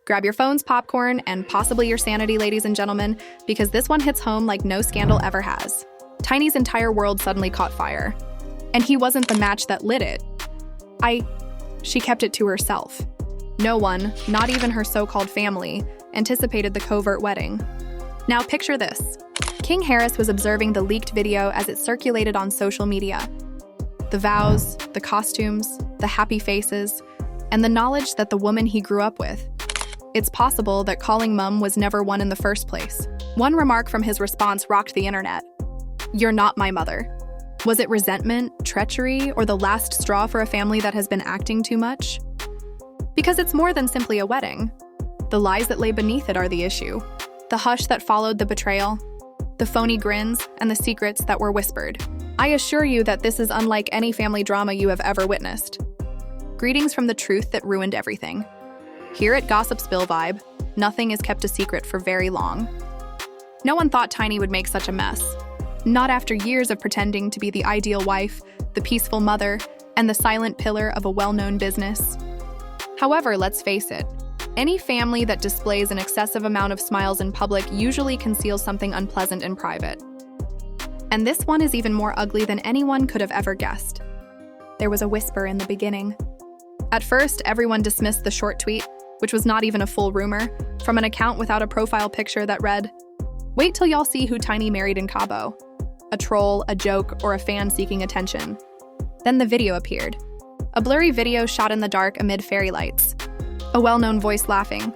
Grab your phones, popcorn, and possibly your sanity, ladies and gentlemen, because this one hits home like no scandal ever has. Tiny's entire world suddenly caught fire. And he wasn't the match that lit it. She kept it to herself. No one, not even her so-called family, anticipated the covert wedding. Now picture this. King Harris was observing the leaked video as it circulated on social media. The vows, the costumes, the happy faces, and the knowledge that the woman he grew up with. It's possible that calling mum was never one in the first place. One remark from his response rocked the internet. "You're not my mother." Was it resentment, treachery, or the last straw for a family that has been acting too much? Because it's more than simply a wedding. The lies that lay beneath it are the issue. The hush that followed the betrayal, the phony grins, and the secrets that were whispered. I assure you that this is unlike any family drama you have ever witnessed. Greetings from the truth that ruined everything. Here at Gossip Spill Vibe, nothing is kept a secret for very long. No one thought Tiny would make such a mess. Not after years of pretending to be the ideal wife, the peaceful mother, and the silent pillar of a well-known business. However, let's face it, any family that displays an excessive amount of smiles in public usually conceals something unpleasant in private. And this one is even more ugly than anyone could have ever guessed. There was a whisper in the beginning. At first, everyone dismissed the short tweet, which was not even a full rumor, from an account without a profile picture that read, "Wait till y'all see who Tiny married in Cabo." A troll, a joke, or a fan seeking attention. Then the video appeared. A blurry video shot in the dark amid fairy lights. A well-known voice laughing.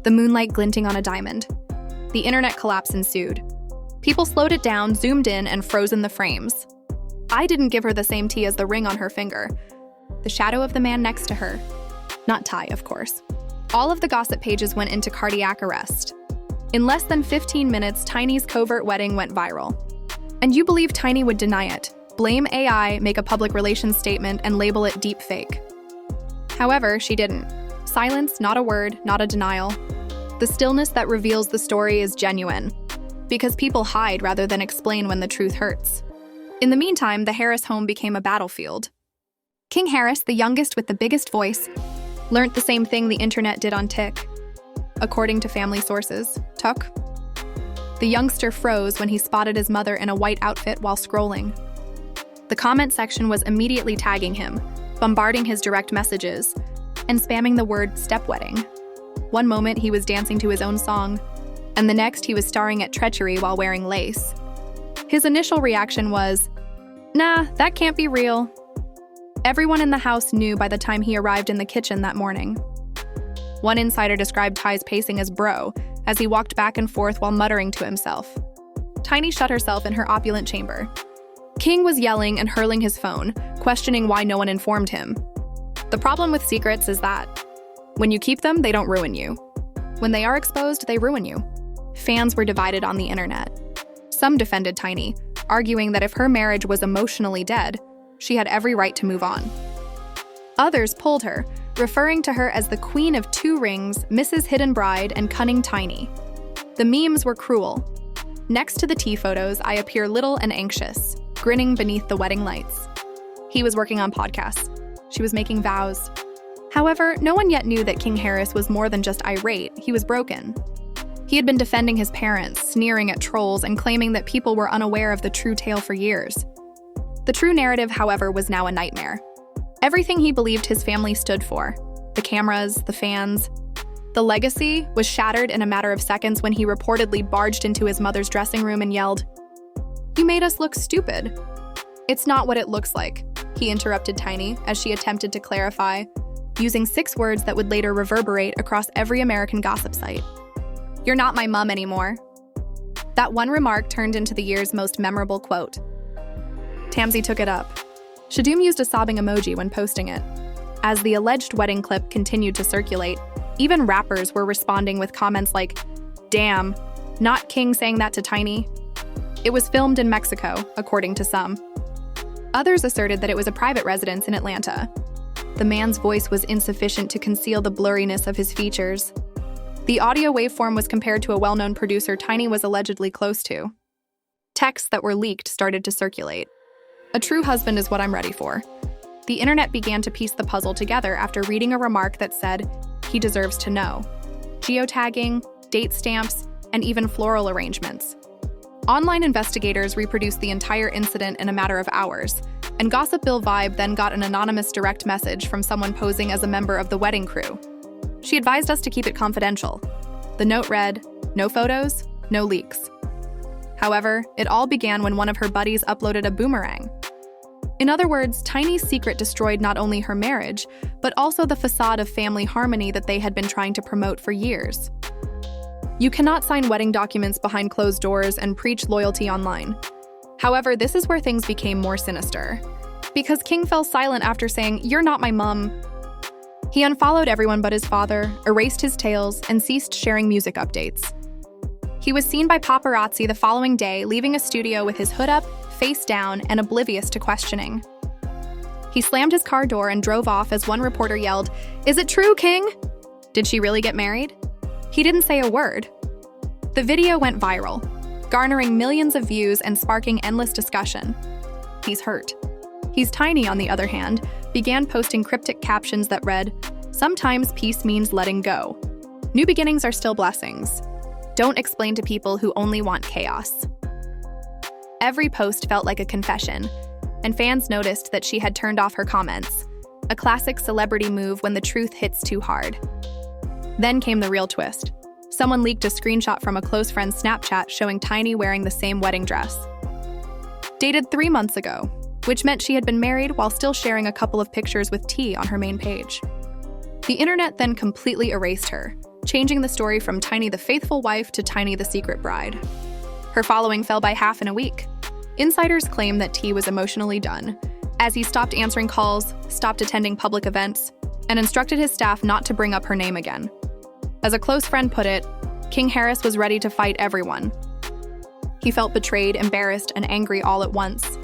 The moonlight glinting on a diamond. The internet collapse ensued. People slowed it down, zoomed in, and frozen the frames. I didn't give her the same tea as the ring on her finger. The shadow of the man next to her. Not Ty, of course. All of the gossip pages went into cardiac arrest. In less than 15 minutes, Tiny's covert wedding went viral. And you believe Tiny would deny it, blame AI, make a public relations statement, and label it deep fake. However, she didn't. Silence, not a word, not a denial. The stillness that reveals the story is genuine, because people hide rather than explain when the truth hurts. In the meantime, the Harris home became a battlefield. King Harris, the youngest with the biggest voice, learned the same thing the internet did on Tik. According to family sources, Tuck. The youngster froze when he spotted his mother in a white outfit while scrolling. The comment section was immediately tagging him, bombarding his direct messages, and spamming the word stepwedding. One moment he was dancing to his own song, and the next he was starring at treachery while wearing lace. His initial reaction was, "Nah, that can't be real." Everyone in the house knew by the time he arrived in the kitchen that morning. One insider described Ty's pacing as bro, as he walked back and forth while muttering to himself. Tiny shut herself in her opulent chamber. King was yelling and hurling his phone, questioning why no one informed him. The problem with secrets is that when you keep them, they don't ruin you. When they are exposed, they ruin you. Fans were divided on the internet. Some defended Tiny, arguing that if her marriage was emotionally dead, she had every right to move on. Others pulled her, referring to her as the Queen of Two Rings, Mrs. Hidden Bride, and Cunning Tiny. The memes were cruel. Next to the tea photos, I appear little and anxious, grinning beneath the wedding lights. He was working on podcasts. She was making vows. However, no one yet knew that King Harris was more than just irate, he was broken. He had been defending his parents, sneering at trolls, and claiming that people were unaware of the true tale for years. The true narrative, however, was now a nightmare. Everything he believed his family stood for, the cameras, the fans, the legacy, was shattered in a matter of seconds when he reportedly barged into his mother's dressing room and yelled, "You made us look stupid." "It's not what it looks like," he interrupted Tiny as she attempted to clarify, using 6 words that would later reverberate across every American gossip site. "You're not my mom anymore." That one remark turned into the year's most memorable quote. Tamzy took it up. Shadum used a sobbing emoji when posting it. As the alleged wedding clip continued to circulate, even rappers were responding with comments like, "Damn, not King saying that to Tiny." It was filmed in Mexico, according to some. Others asserted that it was a private residence in Atlanta. The man's voice was insufficient to conceal the blurriness of his features. The audio waveform was compared to a well-known producer Tiny was allegedly close to. Texts that were leaked started to circulate. "A true husband is what I'm ready for." The internet began to piece the puzzle together after reading a remark that said, "He deserves to know." geotagging, date stamps, and even floral arrangements. Online investigators reproduced the entire incident in a matter of hours, and Gossip Bill Vibe then got an anonymous direct message from someone posing as a member of the wedding crew. She advised us to keep it confidential. The note read, "No photos, no leaks." However, it all began when one of her buddies uploaded a boomerang. In other words, Tiny's secret destroyed not only her marriage, but also the facade of family harmony that they had been trying to promote for years. You cannot sign wedding documents behind closed doors and preach loyalty online. However, this is where things became more sinister. Because King fell silent after saying, "You're not my mum." He unfollowed everyone but his father, erased his tales, and ceased sharing music updates. He was seen by paparazzi the following day, leaving a studio with his hood up, face down, and oblivious to questioning. He slammed his car door and drove off as one reporter yelled, "Is it true, King? Did she really get married?" He didn't say a word. The video went viral, garnering millions of views and sparking endless discussion. He's hurt. He's Tiny, on the other hand, began posting cryptic captions that read, "Sometimes peace means letting go. New beginnings are still blessings. Don't explain to people who only want chaos." Every post felt like a confession, and fans noticed that she had turned off her comments, a classic celebrity move when the truth hits too hard. Then came the real twist. Someone leaked a screenshot from a close friend's Snapchat showing Tiny wearing the same wedding dress. Dated 3 months ago, which meant she had been married while still sharing a couple of pictures with T on her main page. The internet then completely erased her, changing the story from Tiny the faithful wife to Tiny the secret bride. Her following fell by half in a week. Insiders claim that T was emotionally done, as he stopped answering calls, stopped attending public events, and instructed his staff not to bring up her name again. As a close friend put it, King Harris was ready to fight everyone. He felt betrayed, embarrassed, and angry all at once.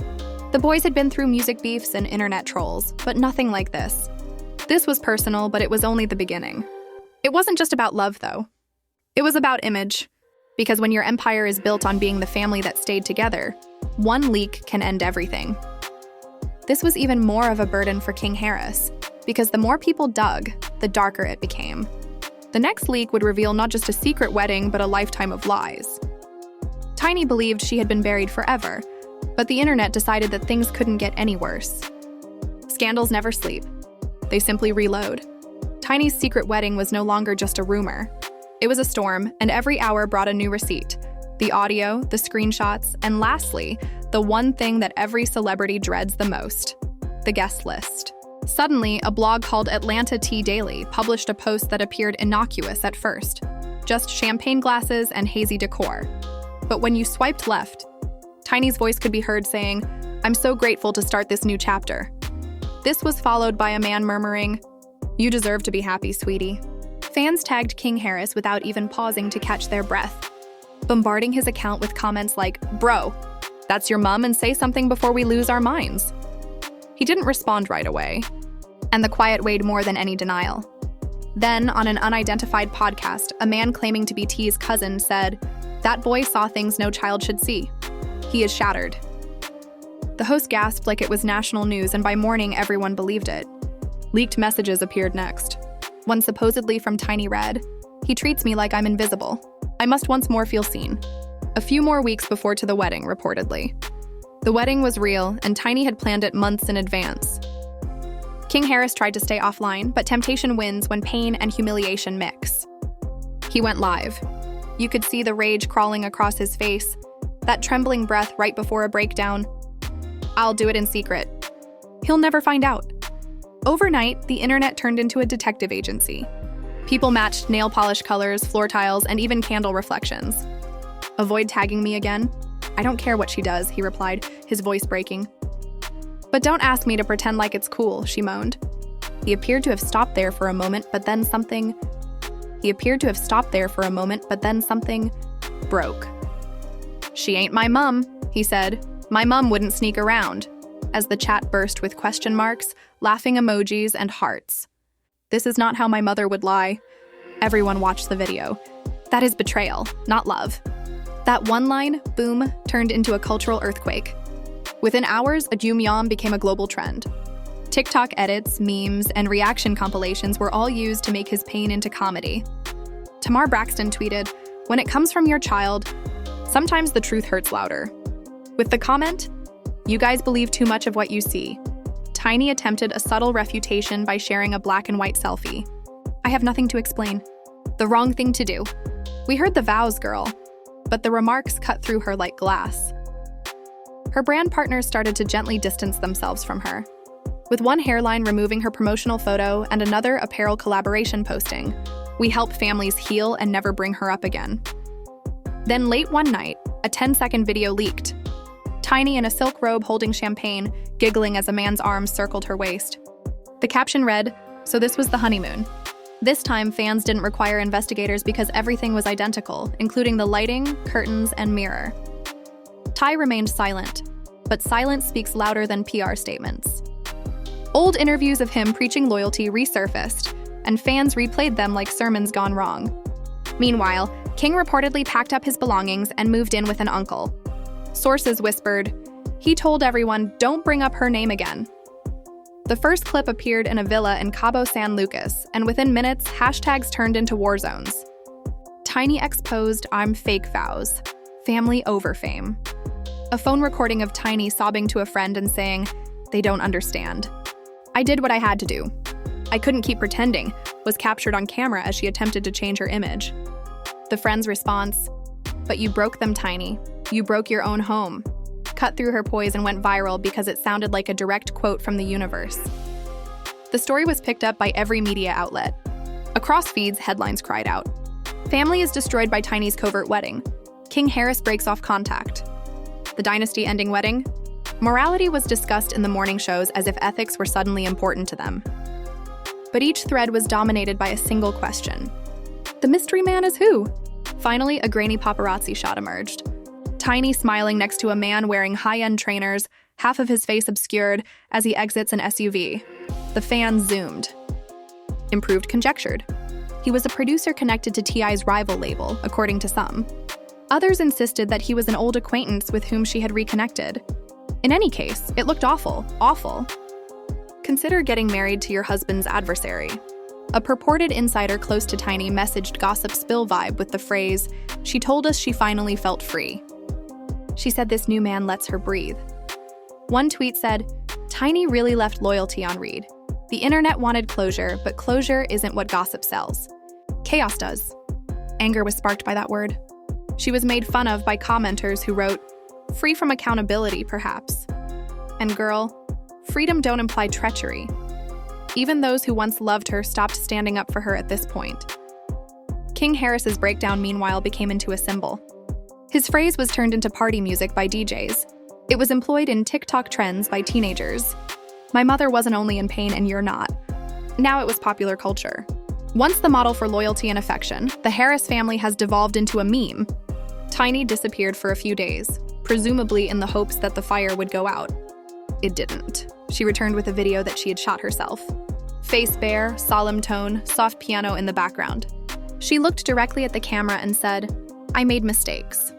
The boys had been through music beefs and internet trolls, but nothing like this. This was personal, but it was only the beginning. It wasn't just about love, though. It was about image. Because when your empire is built on being the family that stayed together, one leak can end everything. This was even more of a burden for King Harris, because the more people dug, the darker it became. The next leak would reveal not just a secret wedding, but a lifetime of lies. Tiny believed she had been buried forever, but the internet decided that things couldn't get any worse. Scandals never sleep. They simply reload. Tiny's secret wedding was no longer just a rumor. It was a storm, and every hour brought a new receipt. The audio, the screenshots, and lastly, the one thing that every celebrity dreads the most, the guest list. Suddenly, a blog called Atlanta Tea Daily published a post that appeared innocuous at first, just champagne glasses and hazy decor. But when you swiped left, Tiny's voice could be heard saying, "I'm so grateful to start this new chapter." This was followed by a man murmuring, "You deserve to be happy, sweetie." Fans tagged King Harris without even pausing to catch their breath, bombarding his account with comments like, "Bro, that's your mom, and say something before we lose our minds." He didn't respond right away, and the quiet weighed more than any denial. Then, on an unidentified podcast, a man claiming to be T's cousin said, "That boy saw things no child should see. He is shattered." The host gasped like it was national news, and by morning, everyone believed it. Leaked messages appeared next. One supposedly from Tiny read, "He treats me like I'm invisible. I must once more feel seen." A few more weeks before to the wedding, reportedly. The wedding was real, and Tiny had planned it months in advance. King Harris tried to stay offline, but temptation wins when pain and humiliation mix. He went live. You could see the rage crawling across his face, that trembling breath right before a breakdown. "I'll do it in secret. He'll never find out." Overnight, the internet turned into a detective agency. People matched nail polish colors, floor tiles, and even candle reflections. "Avoid tagging me again? I don't care what she does," he replied, his voice breaking. "But don't ask me to pretend like it's cool," she moaned. He appeared to have stopped there for a moment, but then something broke. "She ain't my mum," he said. "My mum wouldn't sneak around," as the chat burst with question marks, laughing emojis, and hearts. "This is not how my mother would lie." Everyone watched the video. That is betrayal, not love. That one line, boom, turned into a cultural earthquake. Within hours, a Jumyam became a global trend. TikTok edits, memes, and reaction compilations were all used to make his pain into comedy. Tamar Braxton tweeted, "When it comes from your child, sometimes the truth hurts louder." With the comment, "You guys believe too much of what you see." Tiny attempted a subtle refutation by sharing a black and white selfie. "I have nothing to explain. The wrong thing to do. We heard the vows, girl." But the remarks cut through her like glass. Her brand partners started to gently distance themselves from her, with one hairline removing her promotional photo and another apparel collaboration posting, "We help families heal and never bring her up again." Then late one night, a 10-second video leaked. Tiny in a silk robe holding champagne, giggling as a man's arms circled her waist. The caption read, "So this was the honeymoon." This time, fans didn't require investigators because everything was identical, including the lighting, curtains, and mirror. Ty remained silent, but silence speaks louder than PR statements. Old interviews of him preaching loyalty resurfaced, and fans replayed them like sermons gone wrong. Meanwhile, King reportedly packed up his belongings and moved in with an uncle. Sources whispered, he told everyone, "Don't bring up her name again." The first clip appeared in a villa in Cabo San Lucas, and within minutes, hashtags turned into war zones. Tiny exposed "I'm fake vows. Family over fame." A phone recording of Tiny sobbing to a friend and saying, "They don't understand. I did what I had to do. I couldn't keep pretending," was captured on camera as she attempted to change her image. The friend's response, "But you broke them, Tiny. You broke your own home," cut through her poise and went viral because it sounded like a direct quote from the universe. The story was picked up by every media outlet. Across feeds, headlines cried out, "Family is destroyed by Tiny's covert wedding. King Harris breaks off contact." The dynasty-ending wedding? Morality was discussed in the morning shows as if ethics were suddenly important to them. But each thread was dominated by a single question. The mystery man is who? Finally, a grainy paparazzi shot emerged. Tiny smiling next to a man wearing high-end trainers, half of his face obscured, as he exits an SUV. The fans zoomed. Improved conjectured. He was a producer connected to T.I.'s rival label, according to some. Others insisted that he was an old acquaintance with whom she had reconnected. In any case, it looked awful, awful. Consider getting married to your husband's adversary. A purported insider close to Tiny messaged Gossip Spill Vibe with the phrase, "She told us she finally felt free. She said this new man lets her breathe." One tweet said, "Tiny really left loyalty on read. The internet wanted closure, but closure isn't what gossip sells. Chaos does." Anger was sparked by that word. She was made fun of by commenters who wrote, "Free from accountability, perhaps." And girl, freedom don't imply treachery. Even those who once loved her stopped standing up for her at this point. King Harris's breakdown, meanwhile, became into a symbol. His phrase was turned into party music by DJs. It was employed in TikTok trends by teenagers. "My mother wasn't only in pain and you're not." Now it was popular culture. Once the model for loyalty and affection, the Harris family has devolved into a meme. Tiny disappeared for a few days, presumably in the hopes that the fire would go out. It didn't. She returned with a video that she had shot herself. Face bare, solemn tone, soft piano in the background. She looked directly at the camera and said, "I made mistakes.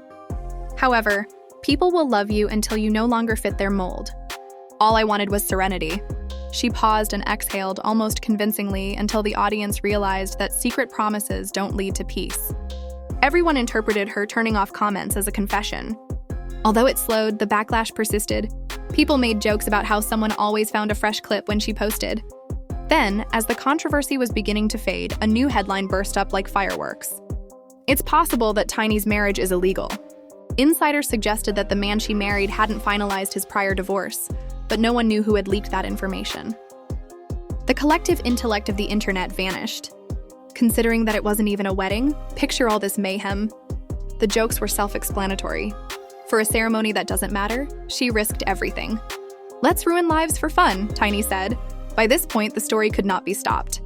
However, people will love you until you no longer fit their mold. All I wanted was serenity." She paused and exhaled almost convincingly until the audience realized that secret promises don't lead to peace. Everyone interpreted her turning off comments as a confession. Although it slowed, the backlash persisted. People made jokes about how someone always found a fresh clip when she posted. Then, as the controversy was beginning to fade, a new headline burst up like fireworks. It's possible that Tiny's marriage is illegal. Insiders suggested that the man she married hadn't finalized his prior divorce, but no one knew who had leaked that information. The collective intellect of the internet vanished. Considering that it wasn't even a wedding, picture all this mayhem. The jokes were self-explanatory. For a ceremony that doesn't matter, she risked everything. "Let's ruin lives for fun," Tiny said. By this point, the story could not be stopped.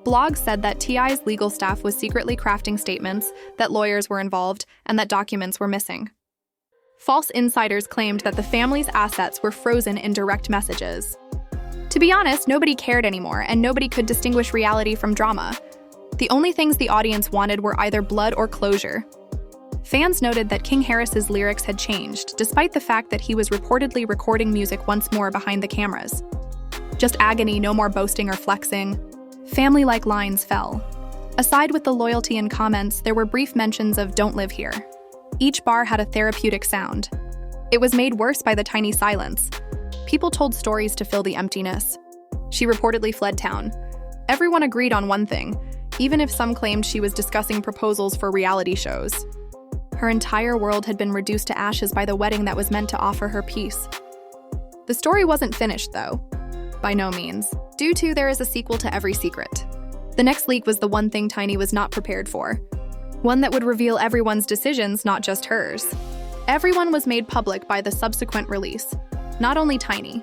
Blogs said that T.I.'s legal staff was secretly crafting statements, that lawyers were involved, and that documents were missing. False insiders claimed that the family's assets were frozen in direct messages. To be honest, nobody cared anymore, and nobody could distinguish reality from drama. The only things the audience wanted were either blood or closure. Fans noted that King Harris's lyrics had changed, despite the fact that he was reportedly recording music once more behind the cameras. Just agony, no more boasting or flexing. Family-like lines fell. Aside with the loyalty in comments, there were brief mentions of "don't live here." Each bar had a therapeutic sound. It was made worse by the tiny silence. People told stories to fill the emptiness. She reportedly fled town. Everyone agreed on one thing, even if some claimed she was discussing proposals for reality shows. Her entire world had been reduced to ashes by the wedding that was meant to offer her peace. The story wasn't finished, though. By no means. Due to there is a sequel to every secret. The next leak was the one thing Tiny was not prepared for. One that would reveal everyone's decisions, not just hers. Everyone was made public by the subsequent release, not only Tiny.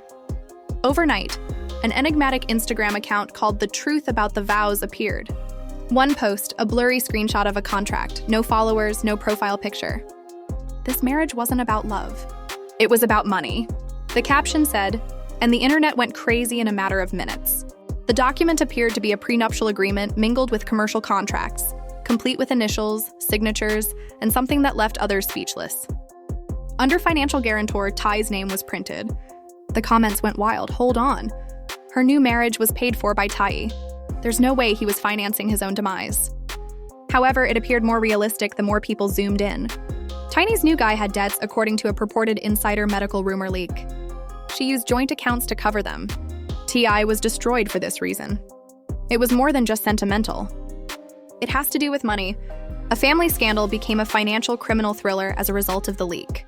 Overnight, an enigmatic Instagram account called The Truth About the Vows appeared. One post, a blurry screenshot of a contract, no followers, no profile picture. This marriage wasn't about love. It was about money. The caption said, and the internet went crazy in a matter of minutes. The document appeared to be a prenuptial agreement mingled with commercial contracts, complete with initials, signatures, and something that left others speechless. Under financial guarantor, Ty's name was printed. The comments went wild. Hold on. Her new marriage was paid for by Ty. There's no way he was financing his own demise. However, it appeared more realistic the more people zoomed in. Tiny's new guy had debts according to a purported insider medical rumor leak. She used joint accounts to cover them. T.I. was destroyed for this reason. It was more than just sentimental. It has to do with money. A family scandal became a financial criminal thriller as a result of the leak.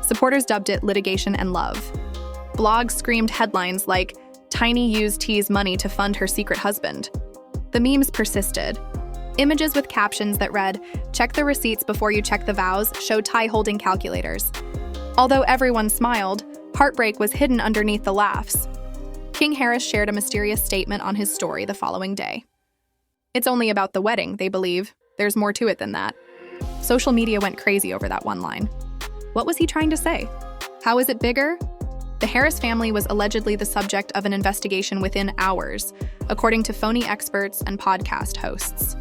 Supporters dubbed it litigation and love. Blogs screamed headlines like, "Tiny used T's money to fund her secret husband." The memes persisted. Images with captions that read, "Check the receipts before you check the vows," showed Ty holding calculators. Although everyone smiled, heartbreak was hidden underneath the laughs. King Harris shared a mysterious statement on his story the following day. It's only about the wedding, they believe. There's more to it than that. Social media went crazy over that one line. What was he trying to say? How is it bigger? The Harris family was allegedly the subject of an investigation within hours, according to phony experts and podcast hosts.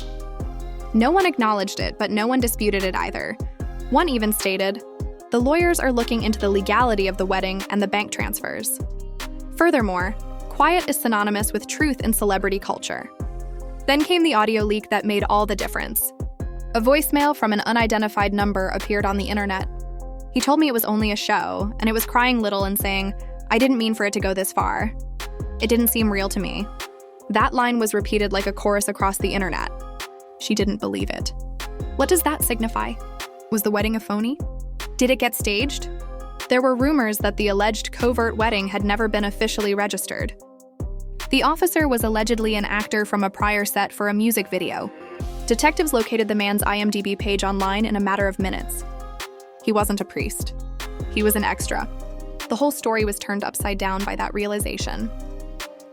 No one acknowledged it, but no one disputed it either. One even stated, "The lawyers are looking into the legality of the wedding and the bank transfers." Furthermore, quiet is synonymous with truth in celebrity culture. Then came the audio leak that made all the difference. A voicemail from an unidentified number appeared on the internet. He told me it was only a show, and it was crying little and saying, "I didn't mean for it to go this far. It didn't seem real to me." That line was repeated like a chorus across the internet. She didn't believe it. What does that signify? Was the wedding a phony? Did it get staged? There were rumors that the alleged covert wedding had never been officially registered. The officer was allegedly an actor from a prior set for a music video. Detectives located the man's IMDb page online in a matter of minutes. He wasn't a priest. He was an extra. The whole story was turned upside down by that realization.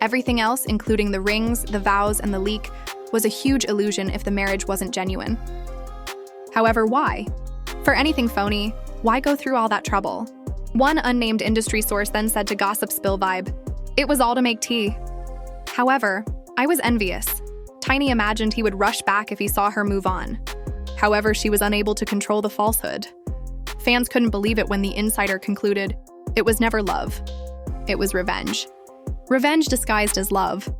Everything else, including the rings, the vows, and the leak, was a huge illusion if the marriage wasn't genuine. However, why? For anything phony, why go through all that trouble? One unnamed industry source then said to Gossip Spill Vibe, "It was all to make tea." However, I was envious. Tiny imagined he would rush back if he saw her move on. However, she was unable to control the falsehood. Fans couldn't believe it when the insider concluded, it was never love. It was revenge. Revenge disguised as love.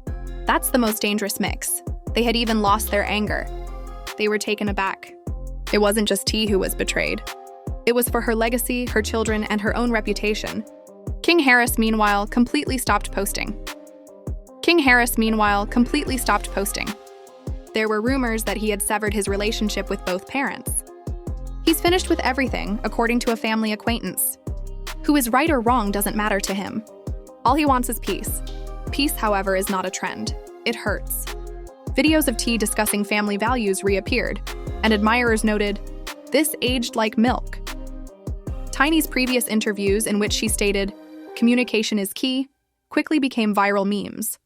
That's the most dangerous mix. They had even lost their anger. They were taken aback. It wasn't just T who was betrayed. It was for her legacy, her children, and her own reputation. King Harris, meanwhile, completely stopped posting. There were rumors that he had severed his relationship with both parents. He's finished with everything, according to a family acquaintance. Who is right or wrong doesn't matter to him. All he wants is peace. Peace, however, is not a trend. It hurts. Videos of T discussing family values reappeared, and admirers noted, "This aged like milk." Tiny's previous interviews in which she stated, "Communication is key," quickly became viral memes.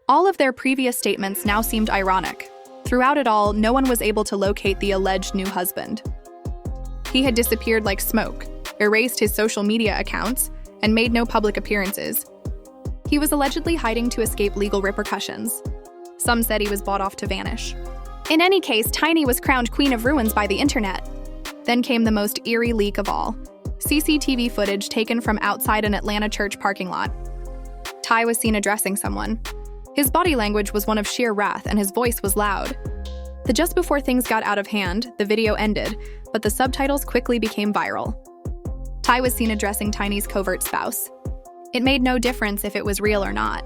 All of their previous statements now seemed ironic. Throughout it all, no one was able to locate the alleged new husband. He had disappeared like smoke, erased his social media accounts, and made no public appearances. He was allegedly hiding to escape legal repercussions. Some said he was bought off to vanish. In any case, Tiny was crowned Queen of Ruins by the internet. Then came the most eerie leak of all. CCTV footage taken from outside an Atlanta church parking lot. Ty was seen addressing someone. His body language was one of sheer wrath, and his voice was loud. The just before things got out of hand, the video ended, but the subtitles quickly became viral. Ty was seen addressing Tiny's covert spouse. It made no difference if it was real or not.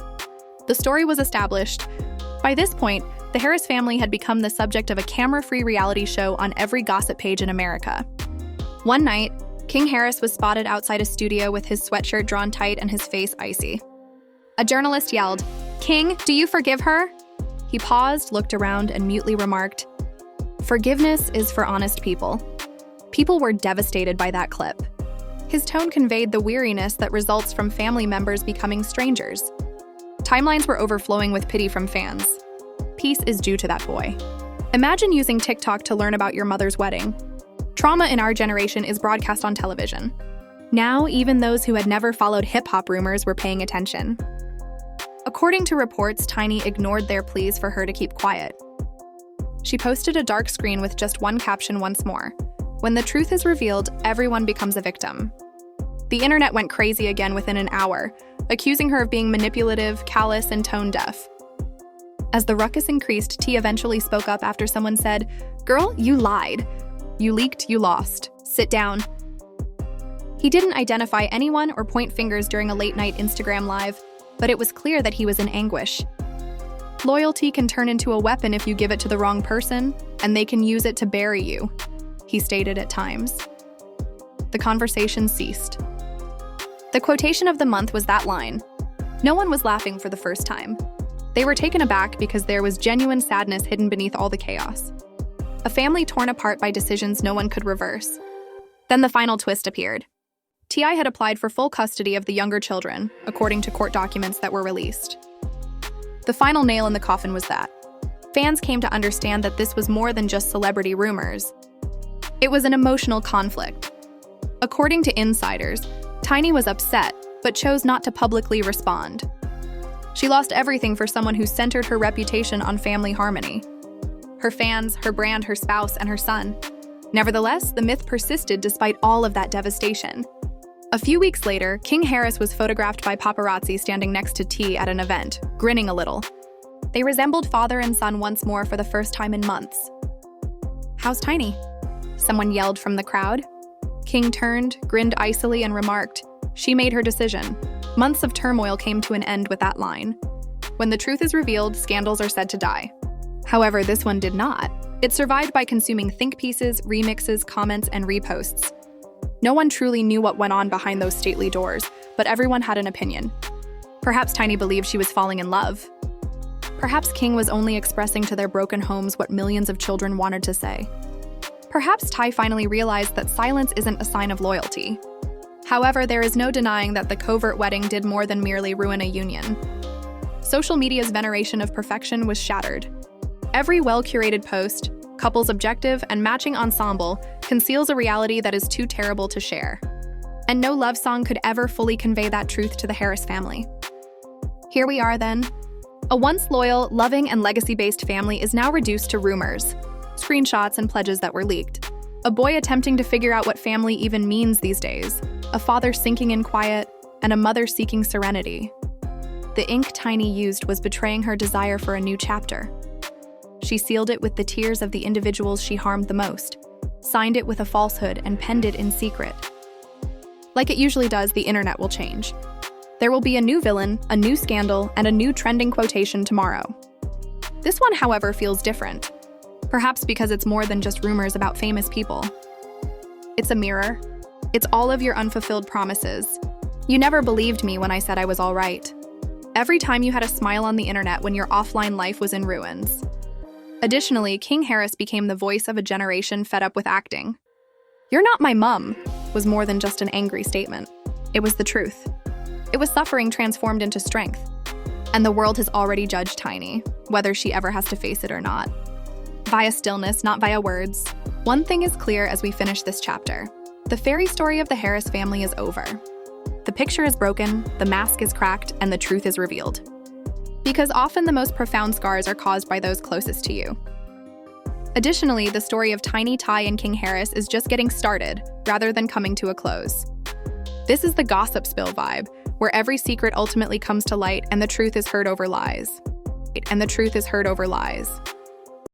The story was established. By this point, the Harris family had become the subject of a camera-free reality show on every gossip page in America. One night, King Harris was spotted outside a studio with his sweatshirt drawn tight and his face icy. A journalist yelled, "King, do you forgive her?" He paused, looked around, and mutely remarked, "Forgiveness is for honest people." People were devastated by that clip. His tone conveyed the weariness that results from family members becoming strangers. Timelines were overflowing with pity from fans. Peace is due to that boy. Imagine using TikTok to learn about your mother's wedding. Trauma in our generation is broadcast on television. Now, even those who had never followed hip-hop rumors were paying attention. According to reports, Tiny ignored their pleas for her to keep quiet. She posted a dark screen with just one caption once more. When the truth is revealed, everyone becomes a victim. The internet went crazy again within an hour, accusing her of being manipulative, callous, and tone-deaf. As the ruckus increased, T eventually spoke up after someone said, "Girl, you lied. You leaked, you lost. Sit down." He didn't identify anyone or point fingers during a late-night Instagram live, but it was clear that he was in anguish. Loyalty can turn into a weapon if you give it to the wrong person, and they can use it to bury you, he stated at times. The conversation ceased. The quotation of the month was that line. No one was laughing for the first time. They were taken aback because there was genuine sadness hidden beneath all the chaos. A family torn apart by decisions no one could reverse. Then the final twist appeared. T.I. had applied for full custody of the younger children, according to court documents that were released. The final nail in the coffin was that fans came to understand that this was more than just celebrity rumors. It was an emotional conflict. According to insiders, Tiny was upset, but chose not to publicly respond. She lost everything for someone who centered her reputation on family harmony. Her fans, her brand, her spouse, and her son. Nevertheless, the myth persisted despite all of that devastation. A few weeks later, King Harris was photographed by paparazzi standing next to T at an event, grinning a little. They resembled father and son once more for the first time in months. "How's Tiny?" someone yelled from the crowd. King turned, grinned icily, and remarked, "She made her decision." Months of turmoil came to an end with that line. When the truth is revealed, scandals are said to die. However, this one did not. It survived by consuming think pieces, remixes, comments, and reposts. No one truly knew what went on behind those stately doors, but everyone had an opinion. Perhaps Tiny believed she was falling in love. Perhaps King was only expressing to their broken homes what millions of children wanted to say. Perhaps Ty finally realized that silence isn't a sign of loyalty. However, there is no denying that the covert wedding did more than merely ruin a union. Social media's veneration of perfection was shattered. Every well-curated post, couple's objective, and matching ensemble conceals a reality that is too terrible to share. And no love song could ever fully convey that truth to the Harris family. Here we are then. A once loyal, loving, and legacy-based family is now reduced to rumors, screenshots, and pledges that were leaked. A boy attempting to figure out what family even means these days, a father sinking in quiet, and a mother seeking serenity. The ink Tiny used was betraying her desire for a new chapter. She sealed it with the tears of the individuals she harmed the most, signed it with a falsehood, and penned it in secret. Like it usually does, the internet will change. There will be a new villain, a new scandal, and a new trending quotation tomorrow. This one, however, feels different. Perhaps because it's more than just rumors about famous people. It's a mirror. It's all of your unfulfilled promises. You never believed me when I said I was all right. Every time you had a smile on the internet when your offline life was in ruins. Additionally, King Harris became the voice of a generation fed up with acting. "You're not my mum," was more than just an angry statement. It was the truth. It was suffering transformed into strength. And the world has already judged Tiny, whether she ever has to face it or not. Via stillness, not via words. One thing is clear as we finish this chapter. The fairy story of the Harris family is over. The picture is broken, the mask is cracked, and the truth is revealed. Because often the most profound scars are caused by those closest to you. Additionally, the story of Tiny, Ty, and King Harris is just getting started, rather than coming to a close. This is the gossip spill vibe, where every secret ultimately comes to light and the truth is heard over lies.